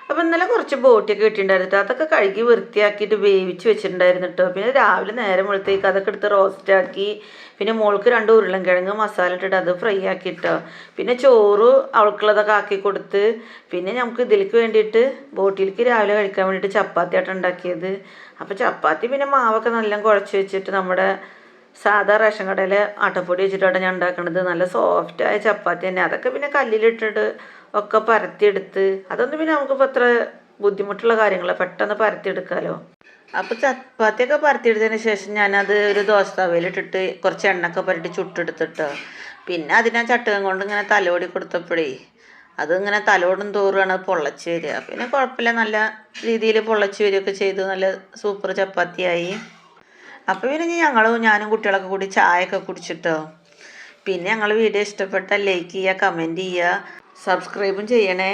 അപ്പോൾ ഇന്നലെ കുറച്ച് ബോട്ടിയൊക്കെ കിട്ടിയിട്ടുണ്ടായിരുന്നു കേട്ടോ. അതൊക്കെ കഴുകി വൃത്തിയാക്കിയിട്ട് വേവിച്ച് വെച്ചിട്ടുണ്ടായിരുന്നു കേട്ടോ. പിന്നെ രാവിലെ നേരം വെളുത്തേക്ക് അതൊക്കെ എടുത്ത് റോസ്റ്റാക്കി. പിന്നെ മോൾക്ക് 2 ഉരുളൻകിഴങ്ങ് മസാല ഇട്ടിട്ട് അത് ഫ്രൈ ആക്കിയിട്ടോ. പിന്നെ ചോറ് അവൾക്കുള്ളതൊക്കെ ആക്കി കൊടുത്ത്. പിന്നെ നമുക്ക് ഇതിലേക്ക് വേണ്ടിയിട്ട് ബോട്ടിലേക്ക് രാവിലെ കഴിക്കാൻ വേണ്ടിയിട്ട് ചപ്പാത്തിയായിട്ട് ഉണ്ടാക്കിയത്. അപ്പോൾ ചപ്പാത്തി പിന്നെ മാവൊക്കെ നല്ല കുഴച്ച് വെച്ചിട്ട് നമ്മുടെ സാധാ റേഷൻ കടയിലെ ആട്ടപ്പൊടി വെച്ചിട്ടാണ് ഞാൻ ഉണ്ടാക്കുന്നത്. നല്ല സോഫ്റ്റായ ചപ്പാത്തി തന്നെ. അതൊക്കെ പിന്നെ കല്ലിലിട്ടിട്ട് ഒക്കെ പരത്തിയെടുത്ത്. അതൊന്നും പിന്നെ നമുക്കിപ്പോൾ അത്ര ബുദ്ധിമുട്ടുള്ള കാര്യങ്ങൾ പെട്ടെന്ന് പരത്തിയെടുക്കാമല്ലോ. അപ്പോൾ ചപ്പാത്തിയൊക്കെ പരത്തിയെടുത്തതിന് ശേഷം ഞാനത് ഒരു ദോശ തവയിലിട്ടിട്ട് കുറച്ച് എണ്ണയൊക്കെ പുരട്ടി ചുട്ടെടുത്തിട്ടോ. പിന്നെ അതിനാ ചട്ടുകം കൊണ്ട് ഇങ്ങനെ തലോടി കൊടുത്തപ്പോഴേ അതിങ്ങനെ തലോടും തോറുകയാണ് പൊള്ളച്ച് വരിക. പിന്നെ കുഴപ്പമില്ല, നല്ല രീതിയിൽ പൊള്ളച്ച് വരികയൊക്കെ ചെയ്തു. നല്ല സൂപ്പർ ചപ്പാത്തിയായി. അപ്പോൾ പിന്നെ ഞാനും കുട്ടികളൊക്കെ കൂടി ചായയൊക്കെ കുടിച്ചിട്ടോ. പിന്നെ ഞങ്ങൾ വീഡിയോ ഇഷ്ടപ്പെട്ടാൽ ലൈക്ക് ചെയ്യുക, കമൻറ്റ് ചെയ്യുക, സബ്സ്ക്രൈബും ചെയ്യണേ.